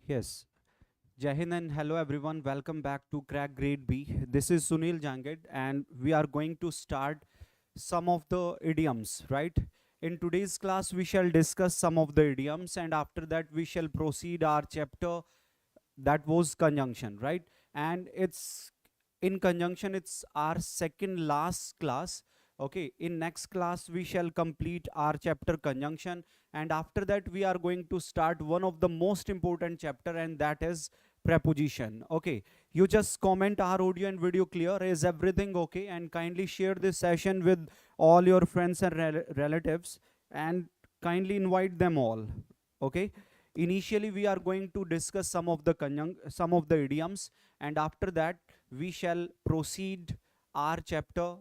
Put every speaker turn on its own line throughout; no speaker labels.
Yes. Jai Hind and hello everyone. Welcome back to Crack Grade B. This is Sunil Janged and we are going to start some of the idioms, right? In today's class, we shall discuss some of the idioms and after that we shall proceed our chapter that was conjunction, right? And it's in conjunction, it's our second last class. Okay, in next class we shall complete our chapter conjunction, and after that we are going to start one of the most important chapter, and that is preposition. Okay, you just comment our audio and video clear, is everything okay, and kindly share this session with all your friends and relatives and kindly invite them all. Okay, initially we are going to discuss some of the idioms, and after that we shall proceed our chapter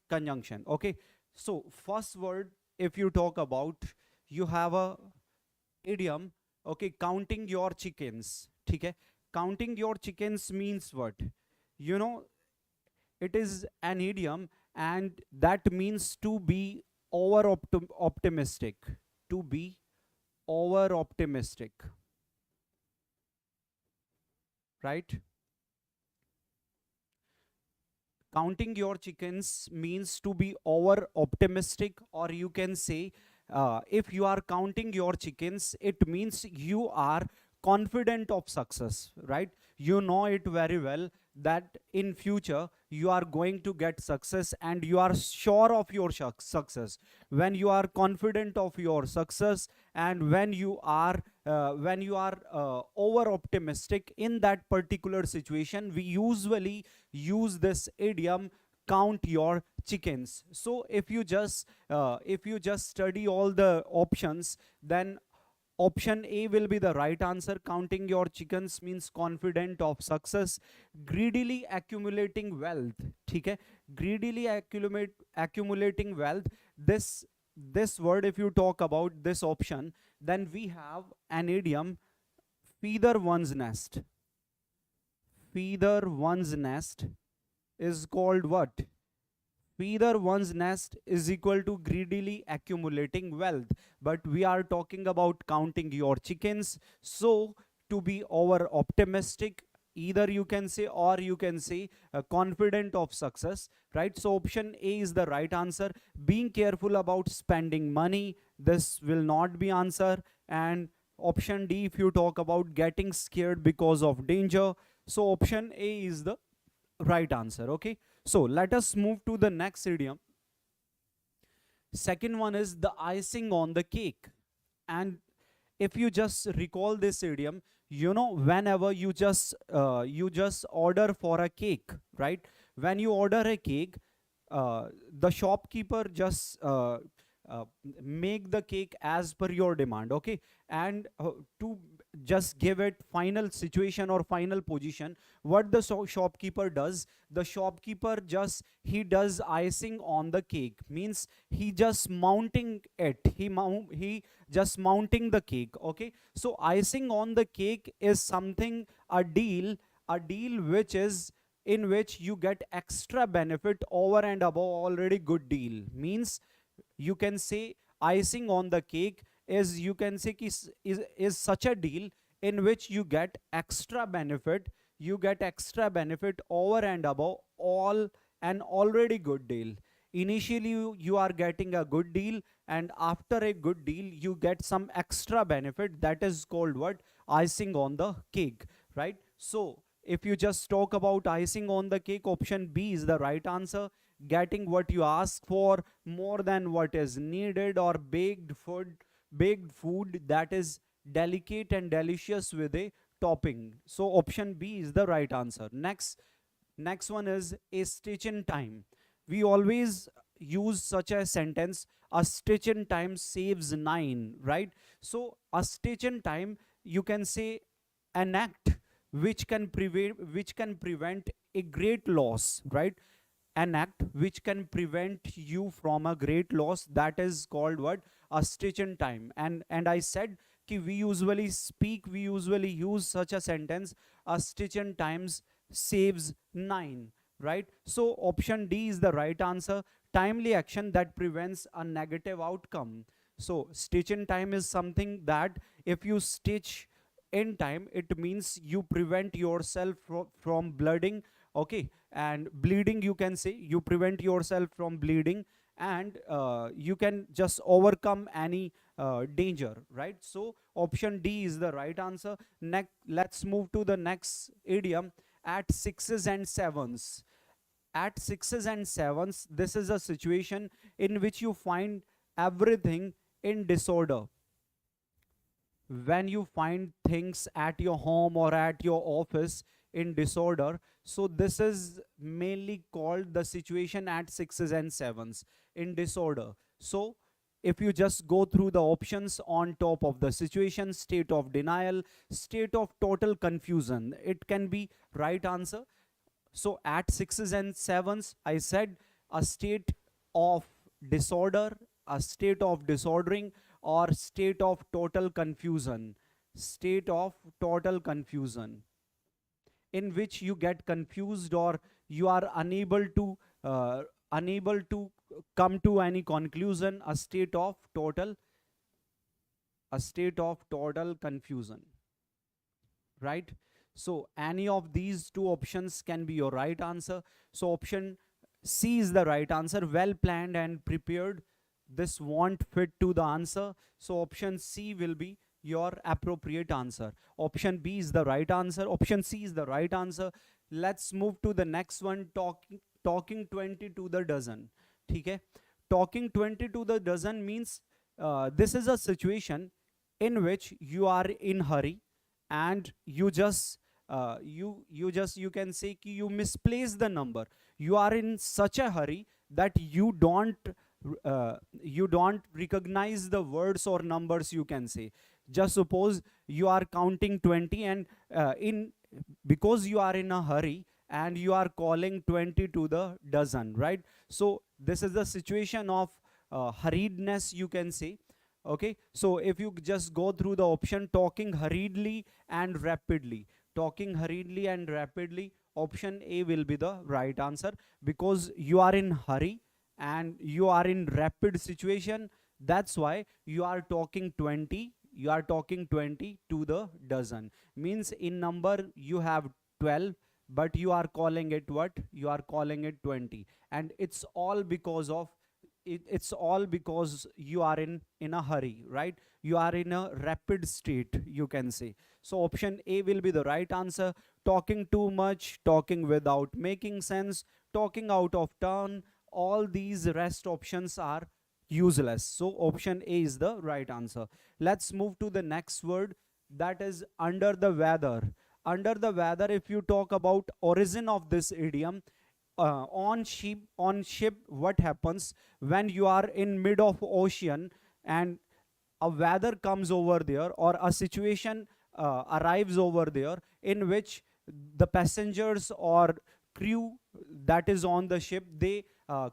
conjunction. Okay, so first word, if you talk about, you have a idiom. Okay, counting your chickens. Okay, counting your chickens means what? You know, it is an idiom, and that means to be over optimistic. To be over optimistic, right? Counting your chickens means to be over optimistic, or you can say, if you are counting your chickens, it means you are confident of success, right? You know it very well that in future you are going to get success and you are sure of your success. When you are confident of your success and when you are over optimistic in that particular situation, we usually use this idiom, count your chickens. So if you just study all the options, then option A will be the right answer. Counting your chickens means confident of success. Greedily accumulating wealth. Okay, greedily accumulating wealth. This word, if you talk about this option, then we have an idiom, feather one's nest. Feather one's nest is called what? Feather one's nest is equal to greedily accumulating wealth. But we are talking about counting your chickens. So to be over optimistic, either you can say, or you can say confident of success, right? So option A is the right answer. Being careful about spending money, this will not be answer. And option D, if you talk about getting scared because of danger, so option A is the right answer. Okay, so let us move to the next idiom. Second one is the icing on the cake. And if you just recall this idiom, you know, whenever you just order for a cake, right? When you order a cake, the shopkeeper just make the cake as per your demand. Okay, and to just give it final situation or final position, what the shopkeeper does, the shopkeeper just, he does icing on the cake, means he just mounting it, he just mounting the cake. Okay, so icing on the cake is something, a deal which is in which you get extra benefit over and above already good deal. Means you can say icing on the cake is, you can say, is such a deal in which you get extra benefit, over and above all an already good deal. Initially you are getting a good deal, and after a good deal you get some extra benefit, that is called what? Icing on the cake, right? So if you just talk about icing on the cake, option B is the right answer. Getting what you ask for, more than what is needed, or baked food that is delicate and delicious with a topping. So option B is the right answer. Next one is a stitch in time. We always use such a sentence, a stitch in time saves 9, right? So a stitch in time, you can say an act which can prevent a great loss, right? An act which can prevent you from a great loss, that is called what? A stitch in time. And I said ki we usually use such a sentence, a stitch in times saves 9, right? So option D is the right answer. Timely action that prevents a negative outcome. So stitch in time is something that if you stitch in time, it means you prevent yourself from blooding, okay, and bleeding, you can say, you prevent yourself from bleeding, and you can just overcome any danger, right? So option D is the right answer. Next, let's move to the next idiom, at sixes and sevens. At sixes and sevens, this is a situation in which you find everything in disorder. When you find things at your home or at your office in disorder, so this is mainly called the situation at sixes and sevens in disorder. So if you just go through the options on top of the situation, state of denial, state of total confusion, it can be right answer. So at sixes and sevens, I said a state of disorder, a state of disordering, or state of total confusion. State of total confusion, in which you get confused or you are unable to come to any conclusion. A state of total confusion, right? So any of these two options can be your right answer. So option C is the right answer. Well planned and prepared, this won't fit to the answer. So option C will be your appropriate answer. Option B is the right answer. Option C is the right answer. Let's move to the next one. Talking 20 to the dozen. Okay? Talking 20 to the dozen means this is a situation in which you are in hurry and you just you can say ki you misplace the number. You are in such a hurry that you don't recognize the words or numbers, you can say. Just suppose you are counting 20 and because you are in a hurry and you are calling 20 to the dozen, right? So this is the situation of hurriedness, you can say. Okay, so if you just go through the option, talking hurriedly and rapidly, option A will be the right answer, because you are in hurry and you are in rapid situation. That's why you are talking 20 to the dozen. Means in number you have 12, but you are calling it what? You are calling it 20, and it's all because of it's all because you are in a hurry, right? You are in a rapid state, you can say. So option A will be the right answer. Talking too much, talking without making sense, talking out of turn, all these rest options are useless. So option A is the right answer. Let's move to the next word, that is under the weather. Under the weather, if you talk about origin of this idiom, on ship, what happens when you are in mid of ocean and a weather comes over there, or a situation arrives over there in which the passengers or crew that is on the ship, they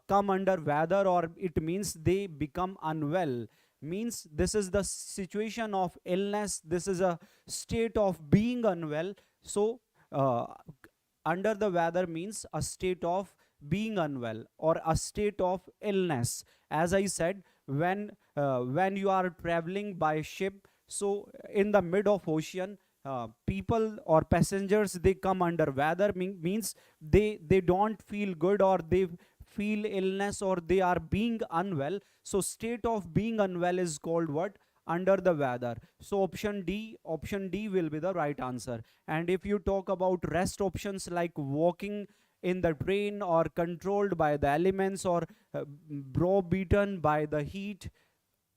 come under weather, or it means they become unwell. Means this is the situation of illness, this is a state of being unwell. So under the weather means a state of being unwell or a state of illness. As I said, when you are traveling by ship, so in the mid of ocean, people or passengers, they come under weather, means they don't feel good, or they feel illness, or they are being unwell. So state of being unwell is called what? Under the weather. So option D will be the right answer. And if you talk about rest options like walking in the train, or controlled by the elements, or browbeaten by the heat,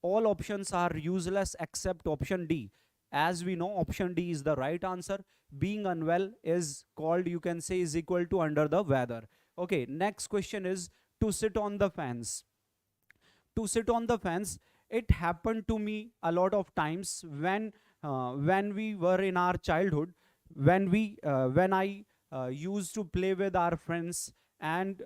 all options are useless except option D. As we know, option D is the right answer. Being unwell is called, you can say, is equal to under the weather. Okay, next question is to sit on the fence. To sit on the fence, it happened to me a lot of times when we were in our childhood, when I used to play with our friends, and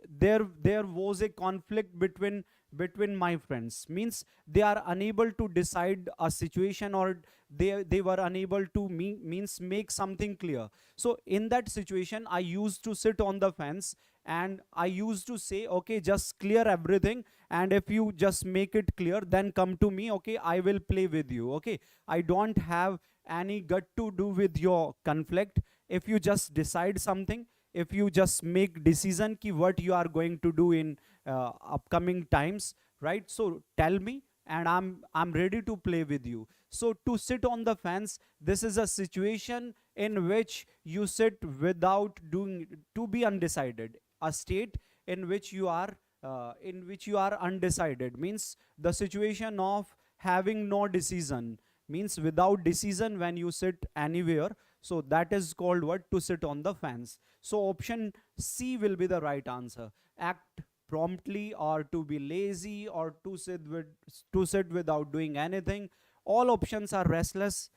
there was a conflict between between my friends, means they are unable to decide a situation, or they were unable to means make something clear. So in that situation, I used to sit on the fence and I used to say, okay, just clear everything, and if you just make it clear, then come to me, okay, I will play with you. Okay, I don't have any gut to do with your conflict. If you just decide something, if you just make decision ki what you are going to do in upcoming times, right, so tell me and I'm ready to play with you. So to sit on the fence, this is a situation in which you sit without doing, to be undecided, a state in which you are undecided, means the situation of having no decision, means without decision when you sit anywhere. So that is called what? To sit on the fence. So option C will be the right answer. Act promptly, or to be lazy, or to sit without doing anything. All options are restless,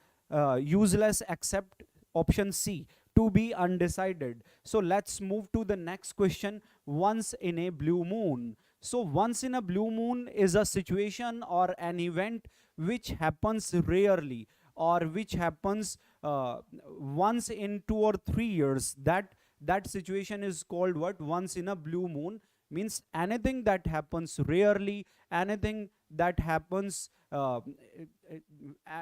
useless, except option C, to be undecided. So let's move to the next question. Once in a blue moon. So once in a blue moon is a situation or an event which happens rarely, or which happens once in 2 or 3 years. That situation is called what? Once in a blue moon. Means anything that happens rarely, anything that happens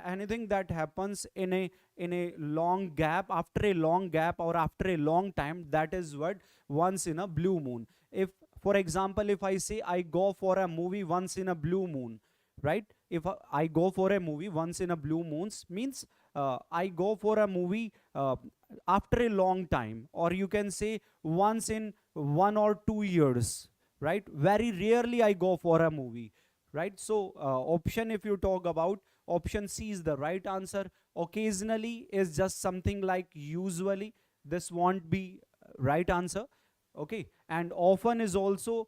anything that happens in a long gap, after a long gap, or after a long time, that is what? Once in a blue moon. If, for example, if I say I go for a movie once in a blue moon, right? If I go for a movie once in a blue moons, means I go for a movie after a long time, or you can say once in 1 or 2 years, right? Very rarely I go for a movie, right? So option, if you talk about, option C is the right answer. Occasionally is just something like usually. This won't be right answer. Okay, and often is also,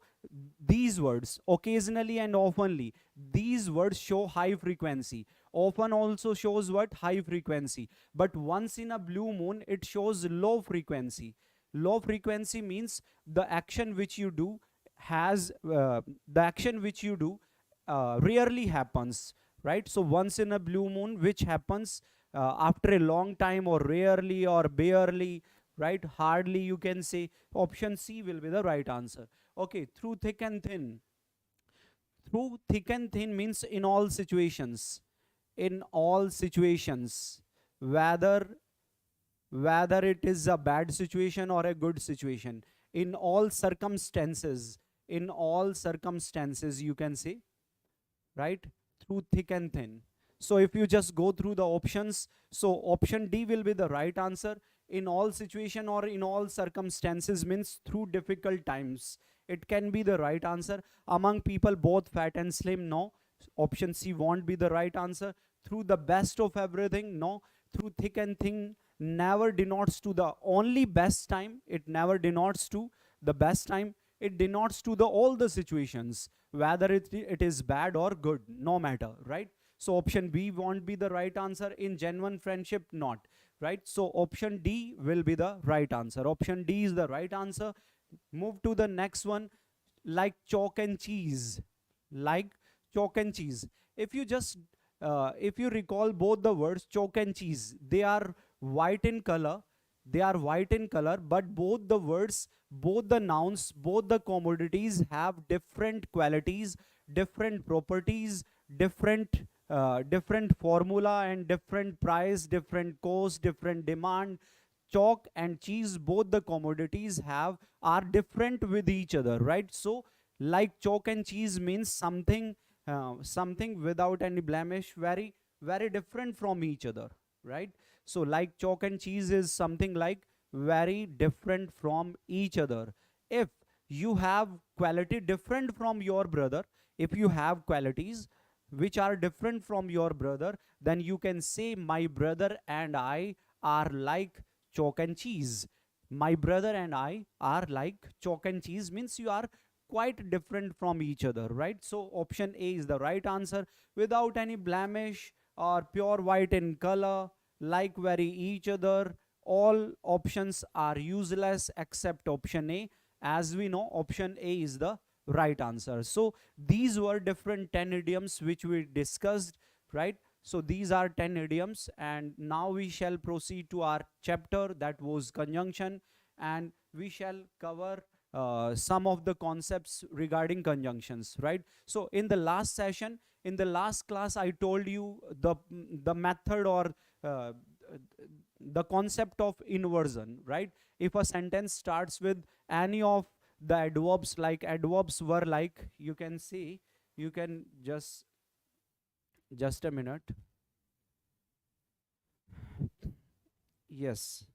these words occasionally and oftenly, these words show high frequency. Often also shows what? High frequency. But once in a blue moon, it shows low frequency. Low frequency means the action which you do rarely happens, right? So once in a blue moon, which happens after a long time, or rarely, or barely, right? Hardly, you can say. Option C will be the right answer. Okay, through thick and thin. Through thick and thin means in all situations. In all situations, whether it is a bad situation or a good situation, in all circumstances, you can say, right? Through thick and thin. So if you just go through the options, so option D will be the right answer. In all situation or in all circumstances means through difficult times. It can be the right answer. Among people both fat and slim, no. Option C won't be the right answer. Through the best of everything, no. Through thick and thin never denotes to the only best time. It never denotes to the best time. It denotes to the all the situations, whether it is bad or good, no matter, right? So option B won't be the right answer. In genuine friendship, not, right? So option D will be the right answer. Option D is the right answer. Move to the next one. Like chalk and cheese. Like chalk and cheese. If you just if you recall both the words chalk and cheese, they are white in color. But both the words, both the nouns, both the commodities have different qualities, different properties, different formula, and different price, different cost, different demand. Chalk and cheese, both the commodities are different with each other, right? So like chalk and cheese means something without any blemish, very different from each other, right? So like chalk and cheese is something like very different from each other. If you have quality different from your brother, if you have qualities which are different from your brother, then you can say my brother and I are like chalk and cheese. My brother and I are like chalk and cheese means you are quite different from each other, right? So option A is the right answer. Without any blemish, or pure white in color, like very each other, all options are useless except option A. As we know, option A is the right answer. So these were different 10 idioms which we discussed, right? So these are 10 idioms, and now we shall proceed to our chapter, that was conjunction, and we shall cover some of the concepts regarding conjunctions, right? So in the last session, in the last class, I told you the method or uh, the concept of inversion, right? If a sentence starts with any of the adverbs, like adverbs were like, you can see, you can just a minute. Yes,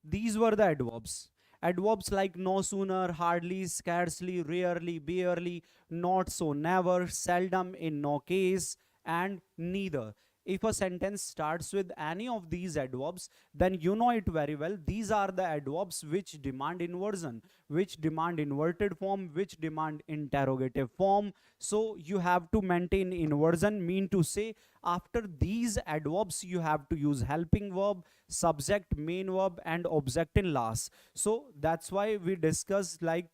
these were the adverbs. Adverbs like no sooner, hardly, scarcely, rarely, barely, not so, never, seldom, in no case, and neither. If a sentence starts with any of these adverbs, then you know it very well. These are the adverbs which demand inversion, which demand inverted form, which demand interrogative form. So you have to maintain inversion, mean to say after these adverbs you have to use helping verb, subject, main verb, and object in last. So that's why we discussed like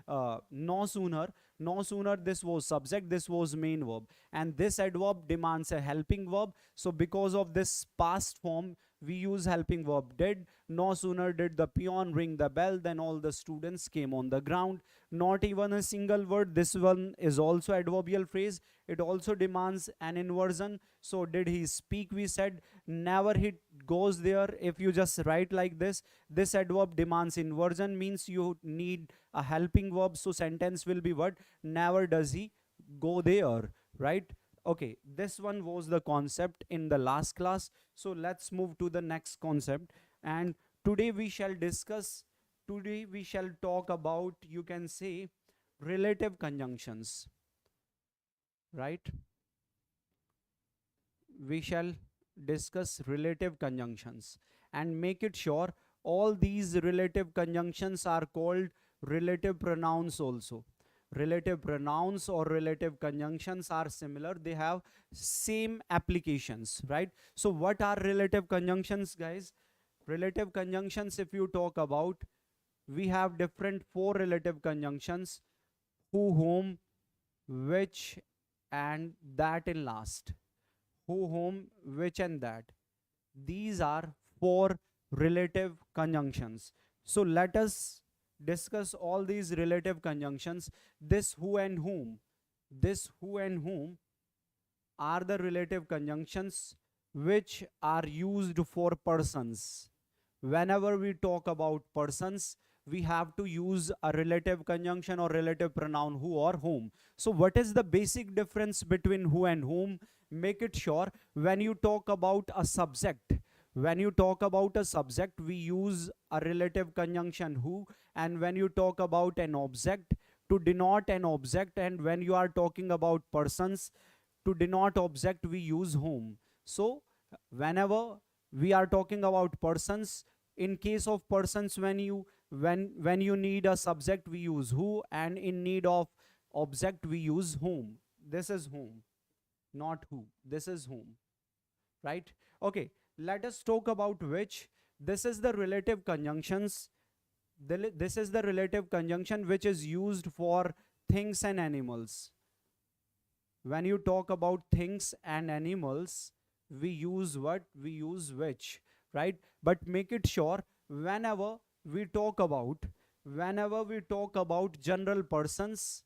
no sooner, no sooner, this was subject, this was main verb, and this adverb demands a helping verb. So because of this past form, we use helping verb did. No sooner did the peon ring the bell than all the students came on the ground. Not even a single word. This one is also adverbial phrase. It also demands an inversion. So did he speak, we said. Never he goes there. If you just write like this adverb demands inversion, means you need a helping verb. So sentence will be what? Never does he go there, right? Okay, this one was the concept in the last class. So let's move to the next concept, and today we shall talk about, you can say, relative conjunctions, right? We shall discuss relative conjunctions and make it sure all these relative conjunctions are called relative pronouns also. Relative pronouns or relative conjunctions are similar, they have same applications, right? So what are relative conjunctions, guys? Relative conjunctions, if you talk about, we have different 4 relative conjunctions: who, whom, which, and that in last. Who, whom, which, and that. These are 4 relative conjunctions. So let us discuss all these relative conjunctions. This who and whom, this who and whom are the relative conjunctions which are used for persons. Whenever we talk about persons, we have to use a relative conjunction or relative pronoun who or whom. So what is the basic difference between who and whom? Make it sure, when you talk about a subject, when you talk about a subject, we use a relative conjunction who, and when you talk about an object, to denote an object, and when you are talking about persons, to denote object, we use whom. So whenever we are talking about persons, in case of persons, when you need a subject, we use who, and in need of object, we use whom. This is whom, not who. This is whom, right? Okay, let us talk about which. This is the relative conjunctions. This is the relative conjunction which is used for things and animals. When you talk about things and animals, we use what? We use which, right? But make it sure, whenever we talk about general persons,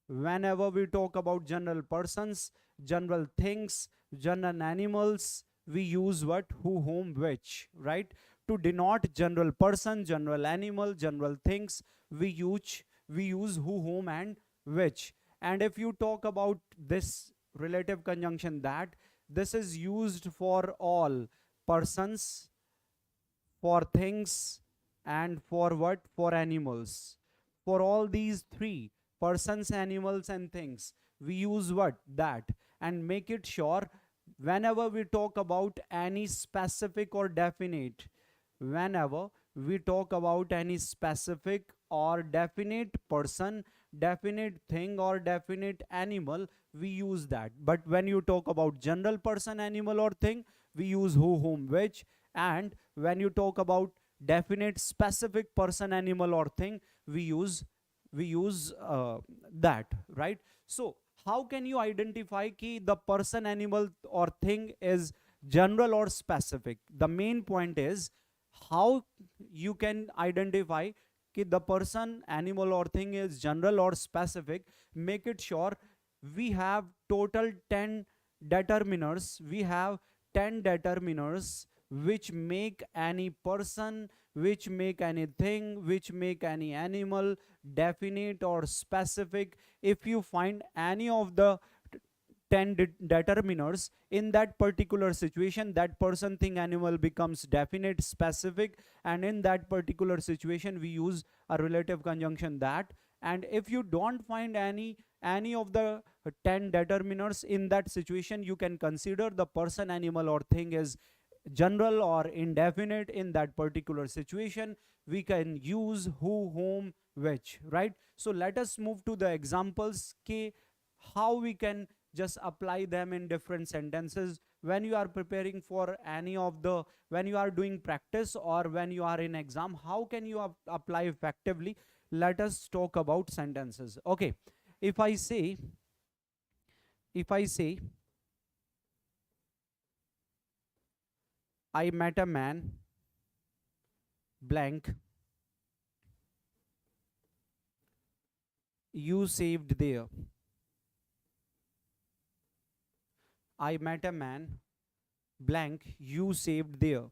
whenever we talk about general persons, general things, general animals, we use what? Who, whom, which, right? To denote general person, general animal, general things, we use who, whom, and which. And if you talk about this relative conjunction that, this is used for all persons, for things, and for what? For animals. For all these 3, persons, animals, and things, we use what? That. And make it sure, whenever we talk about any specific or definite, whenever we talk about any specific or definite person, definite thing, or definite animal, we use that. But when you talk about general person, animal, or thing, we use who, whom, which. And when you talk about definite specific person, animal, or thing, we use we use that, right? So how can you identify ki the person, animal or thing is general or specific? The main point is how you can identify कि the person, animal or thing is general or specific. Make it sure we have total 10 determiners. We have 10 determiners which make any person, which make anything, which make any animal definite or specific. If you find any of the 10 determiners in that particular situation, that person, thing, animal becomes definite, specific, and in that particular situation we use a relative conjunction that. And if you don't find any of the 10 determiners in that situation, you can consider the person, animal or thing is general or indefinite. In that particular situation we can use who, whom, which, right? So let us move to the examples, how we can just apply them in different sentences when you are preparing for any of the, when you are doing practice or when you are in exam. How can you apply effectively? Let us talk about sentences. Okay, if I say I met a man blank, you saved there. I met a man blank, you saved there.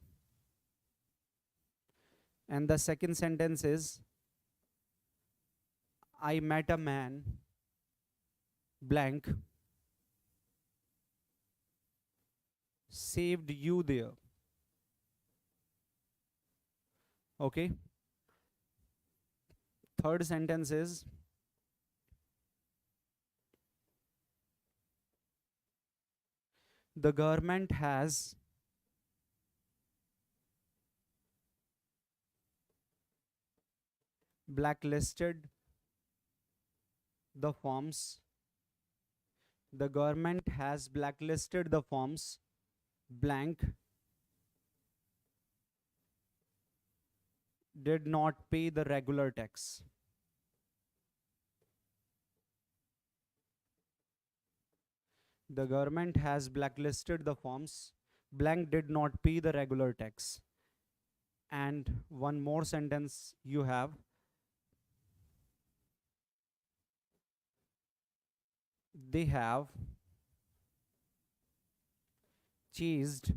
And the second sentence is I met a man blank, saved you there. Okay. Third sentence is the government has blacklisted the forms. The government has blacklisted the forms blank did not pay the regular tax. The government has blacklisted the forms blank did not pay the regular tax. And one more sentence you have, they have chased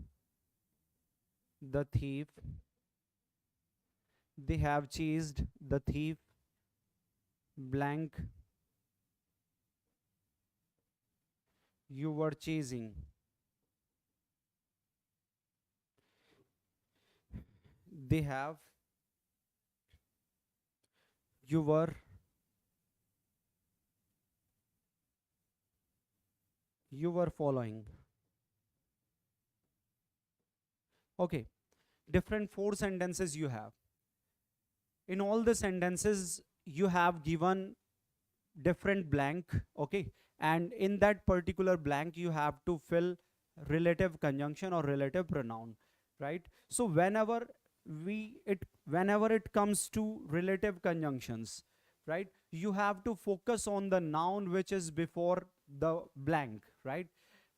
the thief. They have chased the thief blank you were chasing. They have you were following. Okay, different 4 sentences you have. In all the sentences you have given different blank, okay, and in that particular blank you have to fill relative conjunction or relative pronoun, right? So whenever it comes to relative conjunctions, right, you have to focus on the noun which is before the blank, right?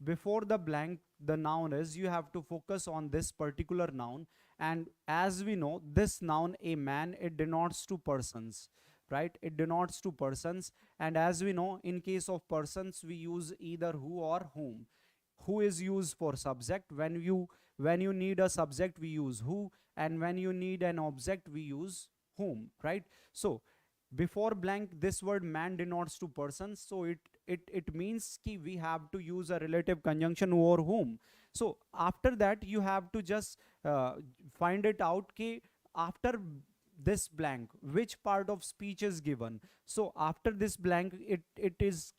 Before the blank the noun is, you have to focus on this particular noun. And as we know, this noun a man, it denotes 2 persons, right? It denotes 2 persons. And as we know, in case of persons we use either who or whom. Who is used for subject. When you need a subject we use who, and when you need an object we use whom, right? So before blank this word man denotes 2 persons, so it means ki we have to use a relative conjunction who or whom. So after that you have to just find it out ki after this blank which part of speech is given. So after this blank it is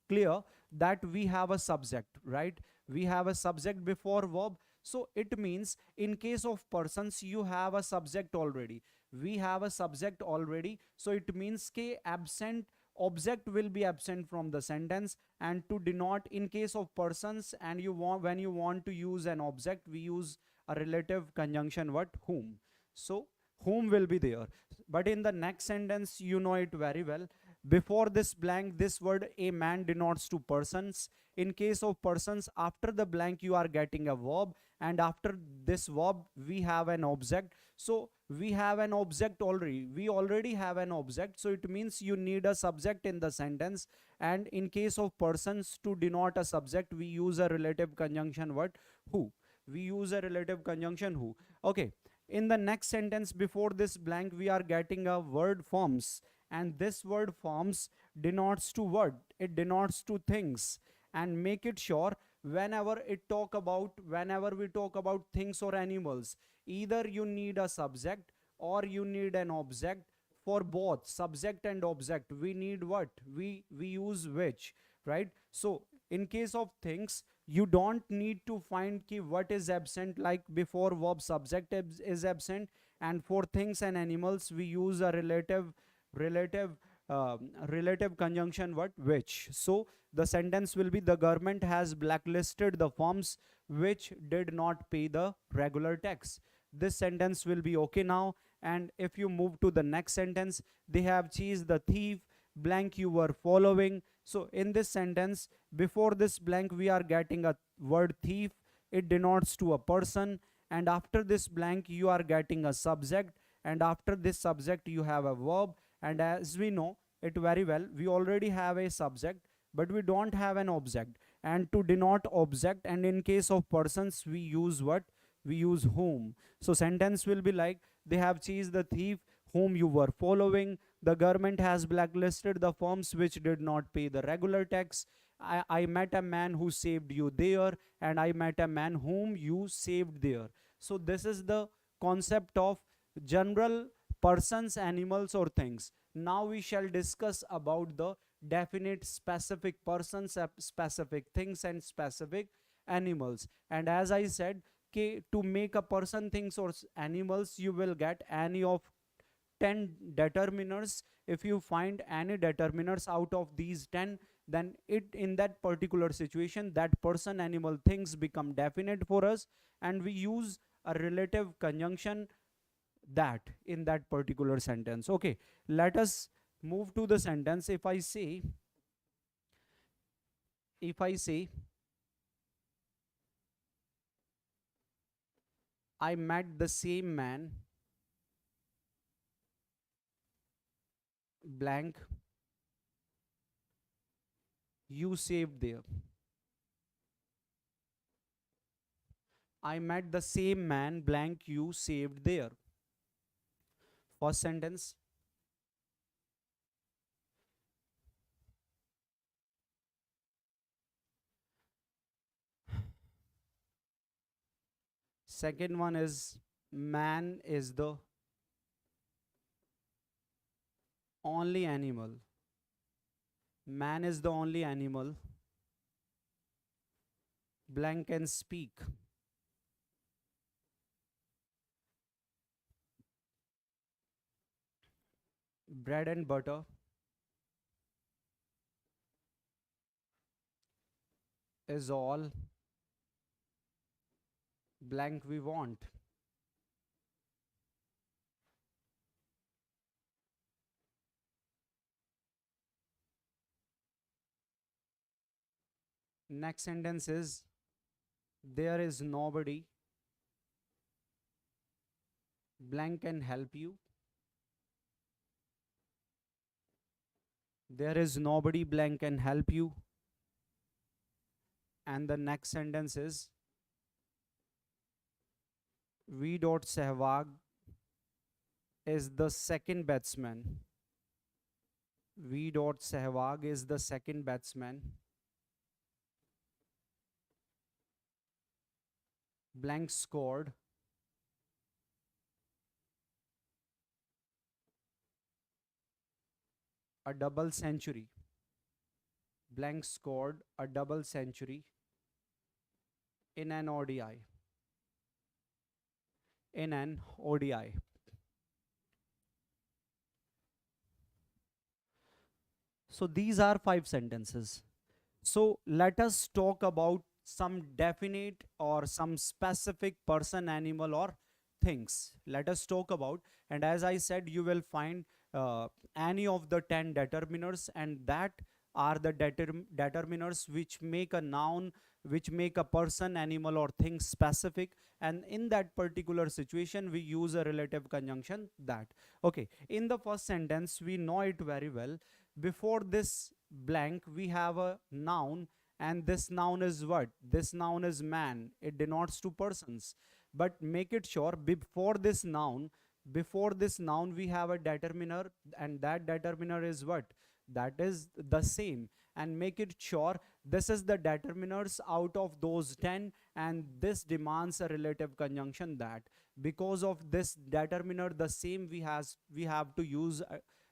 clear that we have a subject, right? We have a subject before verb. So it means in case of persons you have a subject already. We have a subject already, so it means ke absent object will be absent from the sentence. And to denote in case of persons and when you want to use an object, we use a relative conjunction what, whom. So whom will be there. But in the next sentence, you know it very well. Before this blank, this word a man denotes to persons. In case of persons, after the blank, you are getting a verb, and after this verb, we have an object. So we have an object already. We already have an object. So it means you need a subject in the sentence. And in case of persons, to denote a subject, we use a relative conjunction word who. We use a relative conjunction who. Okay. In the next sentence, before this blank, we are getting a word forms, and this word forms denotes to what? It denotes to things. And make it sure, whenever we talk about things or animals, either you need a subject or you need an object. For both subject and object, we need what? We use which, right? So in case of things, you don't need to find key what is absent, like before verb subject is absent, and for things and animals we use a relative conjunction what? Which. So the sentence will be, the government has blacklisted the firms which did not pay the regular tax. This sentence will be okay now. And if you move to the next sentence, they have chased the thief blank you were following. So in this sentence, before this blank, we are getting a word thief. It denotes to a person. And after this blank, you are getting a subject. And after this subject, you have a verb. And as we know it very well, we already have a subject, but we don't have an object. And to denote object, and in case of persons, we use what? We use whom. So sentence will be like, they have chased the thief whom you were following. The government has blacklisted the firms which did not pay the regular tax. I met a man who saved you there, and I met a man whom you saved there. So this is the concept of general persons, animals, or things. Now we shall discuss about the definite specific persons, specific things, and specific animals. And as I said, to make a person, things, or animals, you will get any of 10 determiners. If you find any determiners out of these 10, then in that particular situation, that person, animal, things become definite for us, and we use a relative conjunction that in that particular sentence. Okay, let us move to the sentence. If I say I met the same man blank you saved there. I met the same man blank you saved there. First sentence. Second one is, man is the only animal. Man is the only animal blank can speak. Bread and butter is all blank we want. Next sentence is, there is nobody blank can help you. There is nobody blank can help you. And the next sentence is, V. Sehwag is the second batsman. V. Sehwag is the second batsman blank scored a double century. Blank scored a double century in an ODI. In an ODI. So these are 5 sentences. So let us talk about some definite or some specific person, animal, or things. Let us talk about, and as I said, you will find any of the 10 determiners, and that are the determiners which make a noun, which make a person, animal or thing specific, and in that particular situation we use a relative conjunction that. Okay, in the first sentence we know it very well. Before this blank we have a noun, and this noun is what? This noun is man. It denotes two persons. But make it sure before this noun we have a determiner, and that determiner is what? That is the same. And make it sure this is the determiners out of those 10, and this demands a relative conjunction that. Because of this determiner the same, we have to use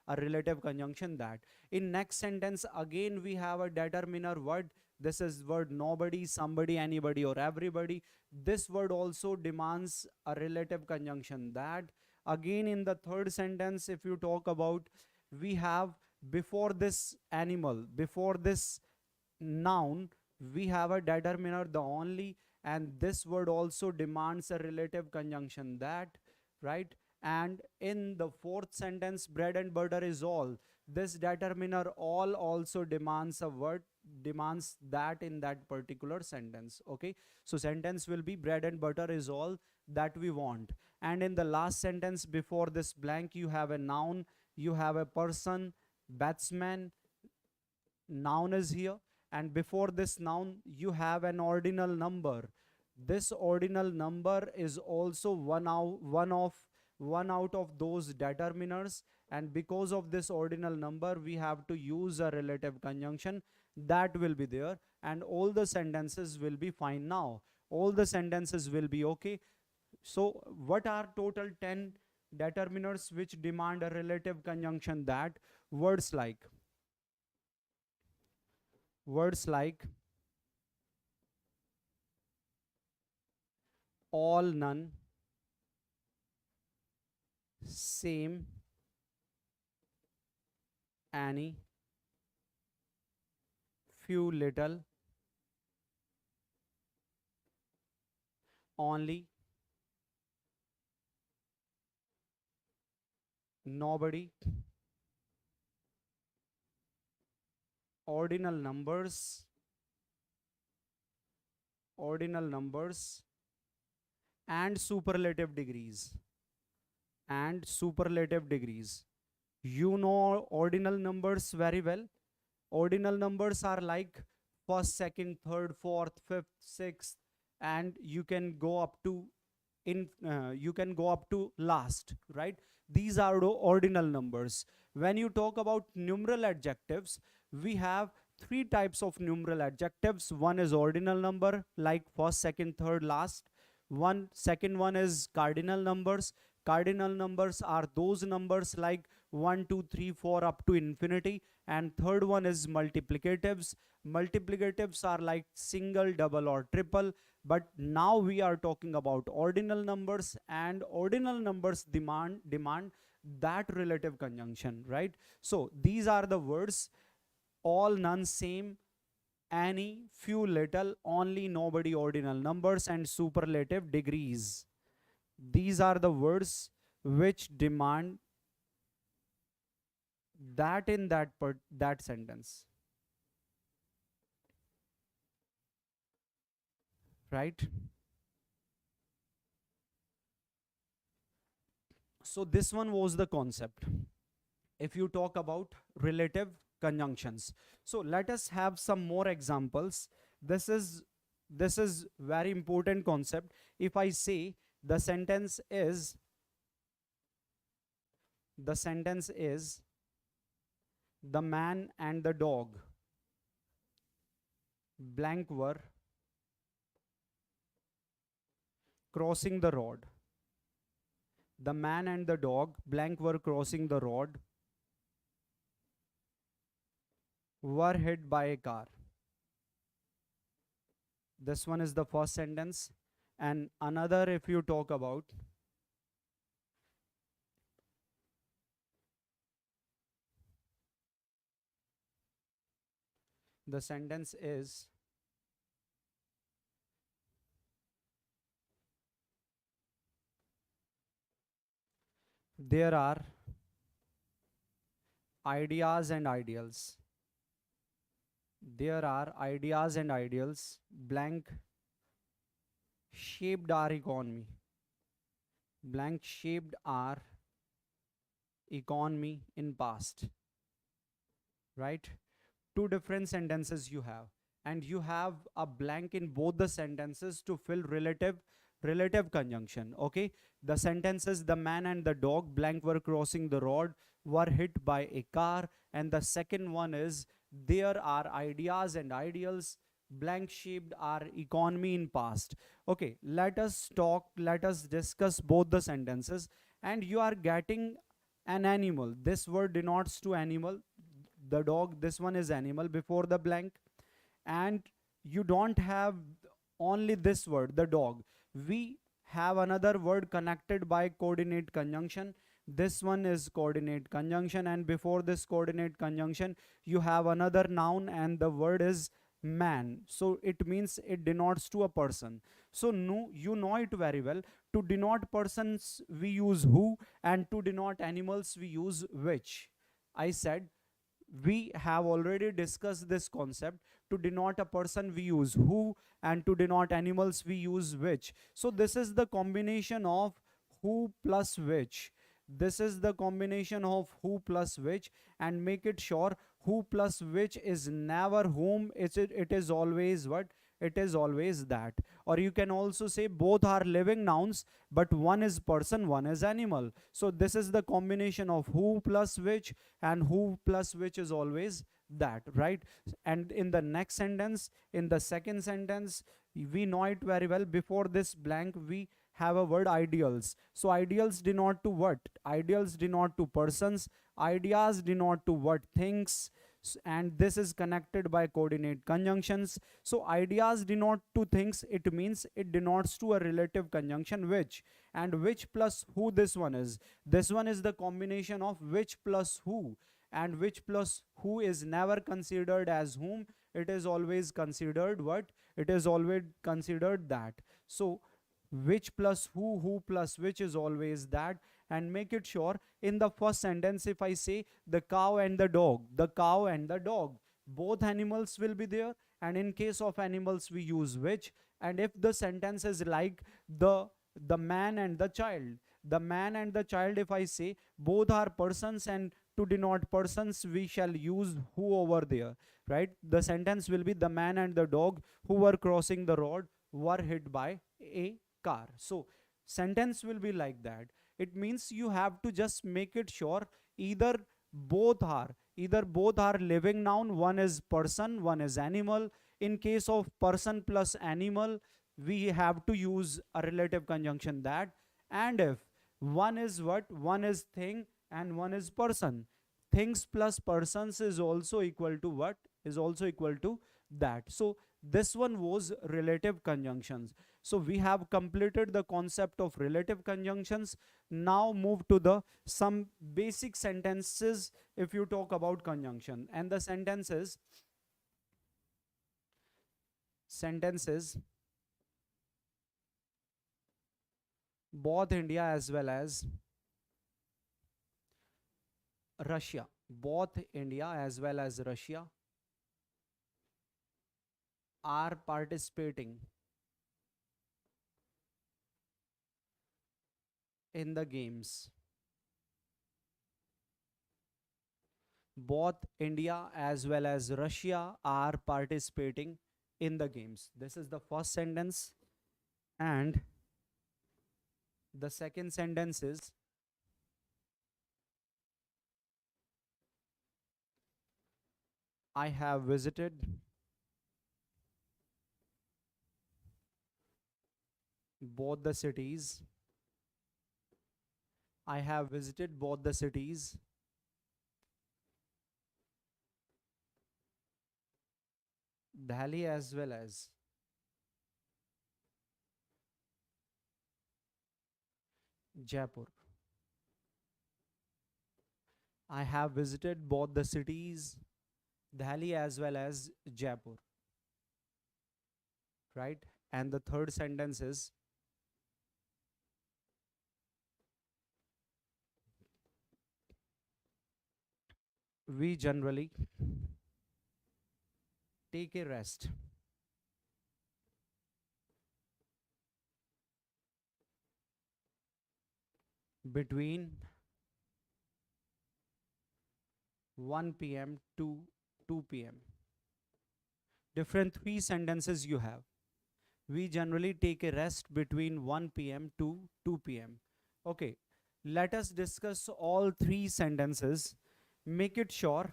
a relative conjunction that. In next sentence again we have a determiner word. This is word nobody, somebody, anybody or everybody. This word also demands a relative conjunction that. Again in the third sentence if you talk about, we have before this animal, before this noun, we have a determiner the only, and this word also demands a relative conjunction that, right? And in the fourth sentence, bread and butter is all. This determiner all also demands a word, demands that in that particular sentence. Okay, so sentence will be bread and butter is all that we want. And in the last sentence before this blank you have a noun, you have a person, batsman, noun is here, and before this noun you have an ordinal number. This ordinal number is also one out of those determiners, and because of this ordinal number we have to use a relative conjunction that will be there, and all the sentences will be fine. Now all the sentences will be okay. So what are total 10 determiners which demand a relative conjunction that? Words like all, none, same, any, few, little, only, nobody, ordinal numbers, and superlative degrees. You know ordinal numbers very well. Ordinal numbers are like first, second, third, fourth, fifth, sixth, and you can go up to last, right? These are the ordinal numbers. When you talk about numeral adjectives, we have three types of numeral adjectives. One is ordinal number, like first, second, third, last. Second one is cardinal numbers. Cardinal numbers are those numbers like 1, 2, 3, 4 up to infinity. And third one is multiplicatives. Multiplicatives are like single, double or triple. But now we are talking about ordinal numbers, and ordinal numbers demand that relative conjunction, right? So these are the words: all, none, same, any, few, little, only, nobody, ordinal numbers, and superlative degrees. These are the words which demand that in that sentence, right? So this one was the concept. If you talk about relative conjunctions, so let us have some more examples. This is very important concept. If I say the sentence is the man and the dog blank were crossing the road. The man and the dog blank were crossing the road, were hit by a car. This one is the first sentence. And another, if you talk about, the sentence is there are ideas and ideals. There are ideas and ideals blank shaped our economy. Blank shaped our economy in past, right? Two different sentences you have, and you have a blank in both the sentences to fill relative conjunction. Okay, the sentences, the man and the dog blank were crossing the road, were hit by a car, and the second one is there are ideas and ideals blank shaped our economy in past. Okay, let us discuss both the sentences. And you are getting an animal. This word denotes to animal, the dog, this one is animal before the blank. And you don't have only this word, the dog. We have another word connected by coordinate conjunction. This one is coordinate conjunction, and before this coordinate conjunction you have another noun, and the word is man. So it means it denotes to a person. So no, you know it very well. To denote persons we use who, and to denote animals we use which. I said we have already discussed this concept. To denote a person we use who, and to denote animals we use which. So this is the combination of who plus which. This is the combination of who plus which, and make it sure who plus which is never whom. It is always what? It is always that. Or you can also say both are living nouns, but one is person, one is animal. So this is the combination of who plus which, and who plus which is always that, right? And in the next sentence, in the second sentence, we know it very well. Before this blank we have a word ideals. So ideals denote to what? Ideals denote to persons, ideas denote to what? Things. And this is connected by coordinate conjunctions. So ideas denote to things, it means it denotes to a relative conjunction which. And which plus who this one is? This one is the combination of which plus who, and which plus who is never considered as whom. It is always considered what? It is always considered that. So which plus who plus which is always that. And make it sure in the first sentence, if I say the cow and the dog, the cow and the dog, both animals will be there. And in case of animals we use which. And if the sentence is like the man and the child, the man and the child, if I say both are persons, and to denote persons we shall use who over there, right? The sentence will be the man and the dog who were crossing the road were hit by a car. So sentence will be like that. It means you have to just make it sure either both are living noun, one is person, one is animal. In case of person plus animal, we have to use a relative conjunction that. And if one is what? One is thing and one is person. Things plus persons is also equal to what? Is also equal to that. So this one was relative conjunctions. So we have completed the concept of relative conjunctions. Now move to the some basic sentences if you talk about conjunction. And the sentences both India as well as Russia, both India as well as Russia are participating in the games. Both India as well as Russia are participating in the games. This is the first sentence. And the second sentence is I have visited both the cities. I have visited both the cities Delhi as well as Jaipur. I have visited both the cities Delhi as well as Jaipur, right? And the third sentence is we generally take a rest between 1 p.m. to 2 p.m. Different three sentences you have. We generally take a rest between 1 p.m. to 2 p.m. Okay, let us discuss all three sentences. Make it sure.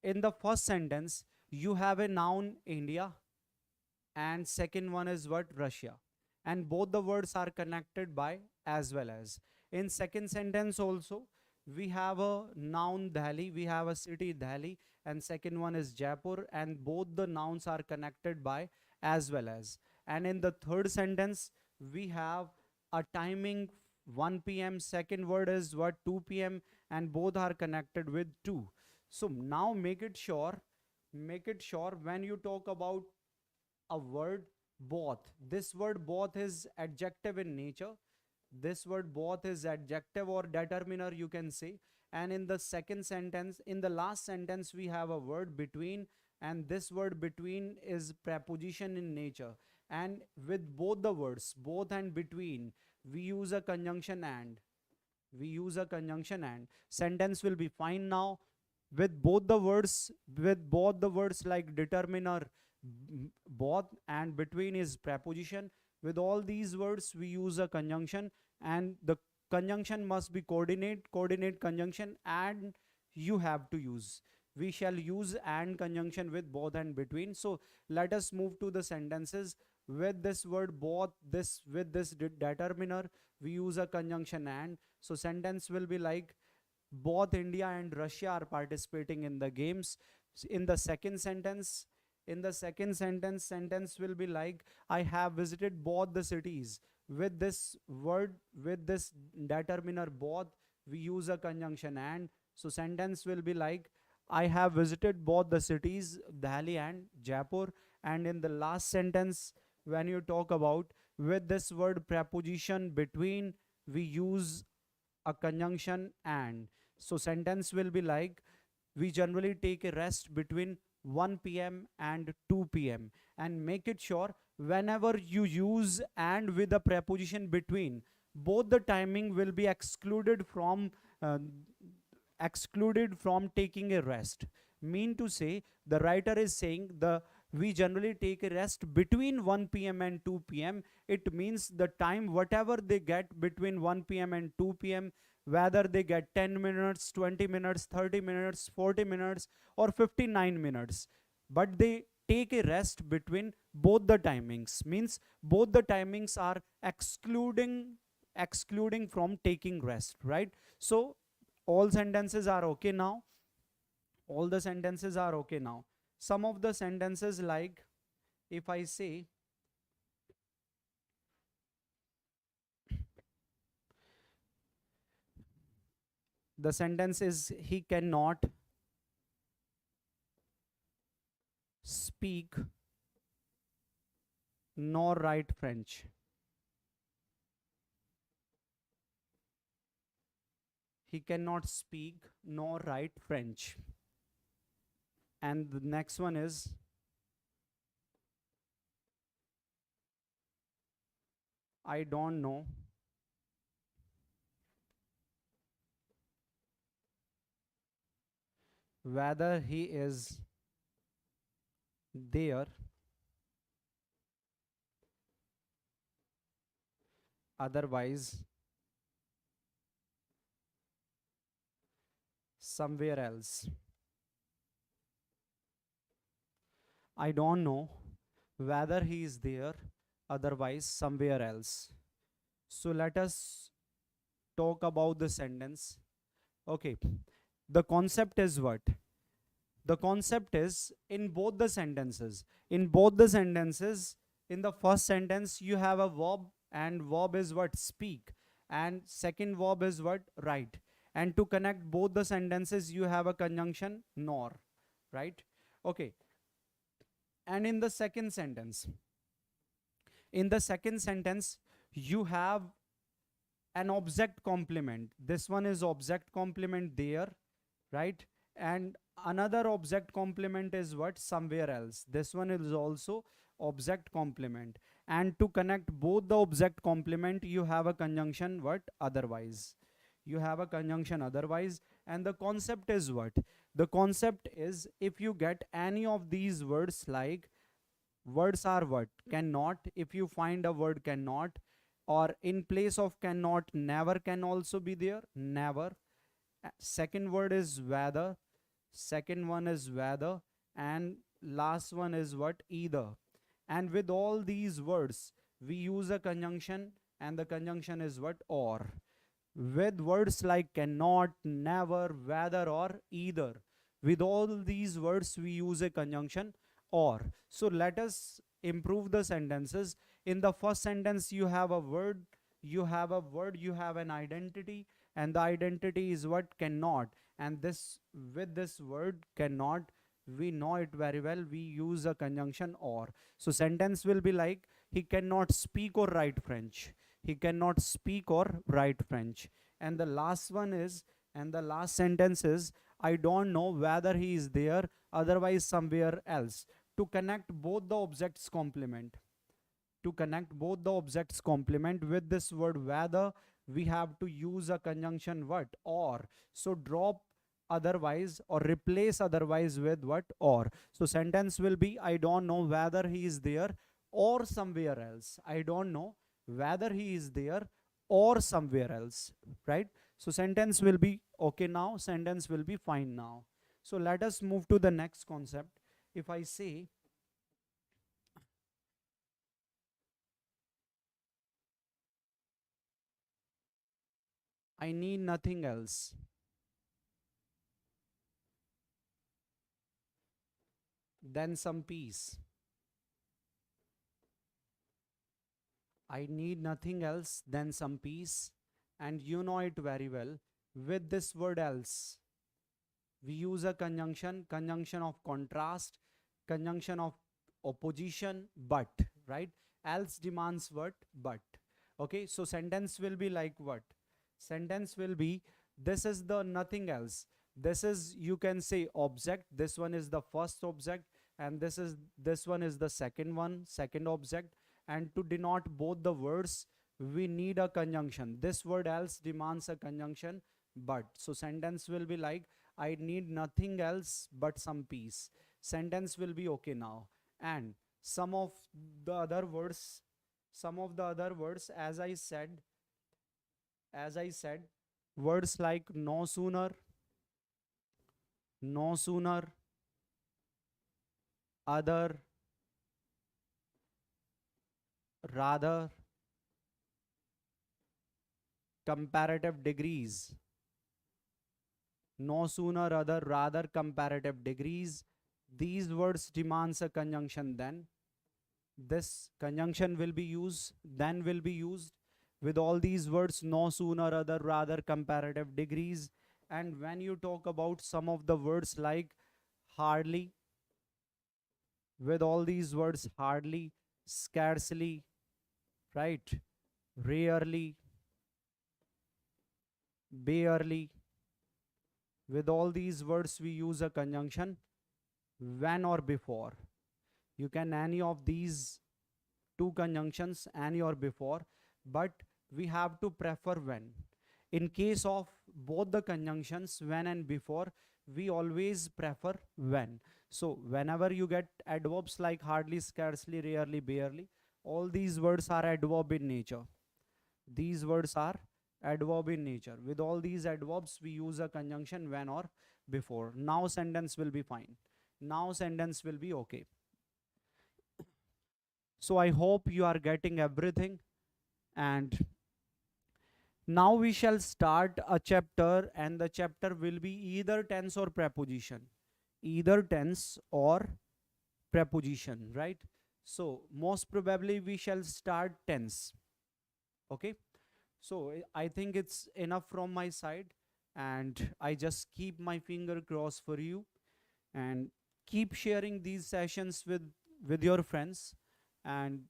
In the first sentence, you have a noun India, and second one is what? Russia. And both the words are connected by as well as. In second sentence also, we have a noun Delhi, we have a city Delhi, and second one is Jaipur, and both the nouns are connected by as well as. And in the third sentence, we have a timing 1 p.m. Second word is what? 2 p.m. and both are connected with 2. So now make it sure when you talk about a word both, this word both is adjective in nature. This word both is adjective or determiner, you can say. And in the second sentence, in the last sentence, we have a word between, and this word between is preposition in nature. And with both the words, both and between, we use a conjunction and. Sentence will be fine now. With both the words like determiner, both, and between is preposition. With all these words, we use a conjunction, and the conjunction must be coordinate conjunction, and you have to use. We shall use and conjunction with both and between. So let us move to the sentences. With this word both, with this determiner, we use a conjunction and. So sentence will be like, both India and Russia are participating in the games. In the second sentence, sentence will be like, I have visited both the cities. With this word, with this determiner both, we use a conjunction and. So sentence will be like, I have visited both the cities, Delhi and Jaipur. And in the last sentence, when you talk about with this word preposition between, we use a conjunction and. So sentence will be like, we generally take a rest between 1 p.m. and 2 p.m. And make it sure whenever you use and with a preposition between, both the timing will be excluded from taking a rest. Mean to say, the writer is saying we generally take a rest between 1 p.m. and 2 p.m. It means the time whatever they get between 1 p.m. and 2 p.m., whether they get 10 minutes, 20 minutes, 30 minutes, 40 minutes, or 59 minutes. But they take a rest between both the timings. Means both the timings are excluding from taking rest, right? So all sentences are okay now. All the sentences are okay now. Some of the sentences, like if I say, the sentence is, he cannot speak nor write French. He cannot speak nor write French. And the next one is, I don't know whether he is there, otherwise somewhere else. I don't know whether he is there, otherwise somewhere else. So let us talk about the sentence. Okay, the concept is what? The concept is, in both the sentences, in the first sentence you have a verb, and verb is what? Speak, and second verb is what? Write. And to connect both the sentences, you have a conjunction nor, right? Okay. And in the second sentence, you have an object complement. This one is object complement there, right? And another object complement is what? Somewhere else. This one is also object complement. And to connect both the object complement, you have a conjunction what? Otherwise. You have a conjunction otherwise. And the concept is what? The concept is, if you get any of these words, like words are what? Cannot. If you find a word cannot, or in place of cannot, never can also be there. Never. Second word is whether. Second one is whether. And last one is what? Either. And with all these words, we use a conjunction, and the conjunction is what? Or. With words like cannot, never, whether, or either, with all these words we use a conjunction or. So let us improve the sentences. In the first sentence, you have a word, you have an identity, and the identity is what? Cannot. And this, with this word cannot, we know it very well, we use a conjunction or. So sentence will be like, he cannot speak or write French. He cannot speak or write French. And the last one is, and the last sentence is, I don't know whether he is there, otherwise somewhere else. To connect both the objects complement, to connect both the objects complement with this word whether, we have to use a conjunction what? Or. So drop otherwise or replace otherwise with what? Or. So sentence will be, I don't know whether he is there or somewhere else. I don't know whether he is there or somewhere else, right? So sentence will be okay now, sentence will be fine now. So let us move to the next concept. If I say, I need nothing else than some peace. I need nothing else than some peace. And you know it very well. With this word else, we use a conjunction, conjunction of contrast, conjunction of opposition, but, right? Else demands what? But. Okay, so sentence will be like what? Sentence will be, this is the nothing else. This is, you can say, object. This one is the first object, and this one is the second one, second object. And to denote both the words, we need a conjunction. This word else demands a conjunction, but. So sentence will be like, I need nothing else but some peace. Sentence will be okay now. And some of the other words, as I said, words like no sooner, other, rather, comparative degrees. No sooner, other, rather, comparative degrees. These words demands a conjunction then. This conjunction will be used, then will be used with all these words, no sooner, other, rather, comparative degrees. And when you talk about some of the words like hardly, with all these words hardly, scarcely, right, rarely, barely, with all these words we use a conjunction when or before. You can any of these two conjunctions, any or before, but we have to prefer when. In case of both the conjunctions when and before, we always prefer when. So whenever you get adverbs like hardly, scarcely, rarely, barely, all these words are adverb in nature. These words are adverb in nature. With all these adverbs, we use a conjunction when or before. Now sentence will be fine. Now sentence will be okay. So I hope you are getting everything. And now we shall start a chapter, and the chapter will be either tense or preposition. Either tense or preposition, right? So most probably we shall start tense. Okay, so I think it's enough from my side, and I just keep my finger crossed for you, and keep sharing these sessions with your friends, and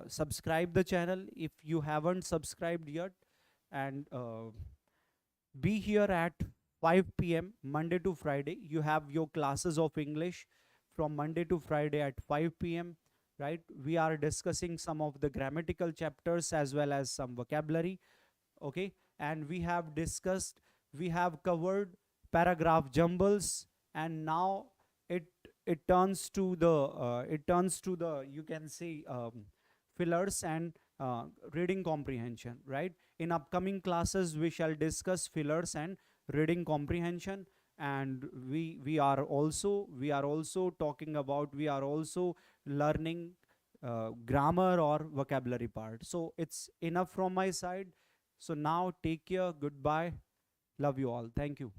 subscribe the channel if you haven't subscribed yet, and be here at 5 p.m. Monday to Friday. You have your classes of English from Monday to Friday at 5 p.m. Right? We are discussing some of the grammatical chapters as well as some vocabulary. Okay, and we have covered paragraph jumbles, and now it it turns to the, you can say, fillers and reading comprehension, right? In upcoming classes we shall discuss fillers and reading comprehension, and we are also talking about, we are also learning grammar or vocabulary part. So it's enough from my side. So now take care, goodbye, love you all, thank you.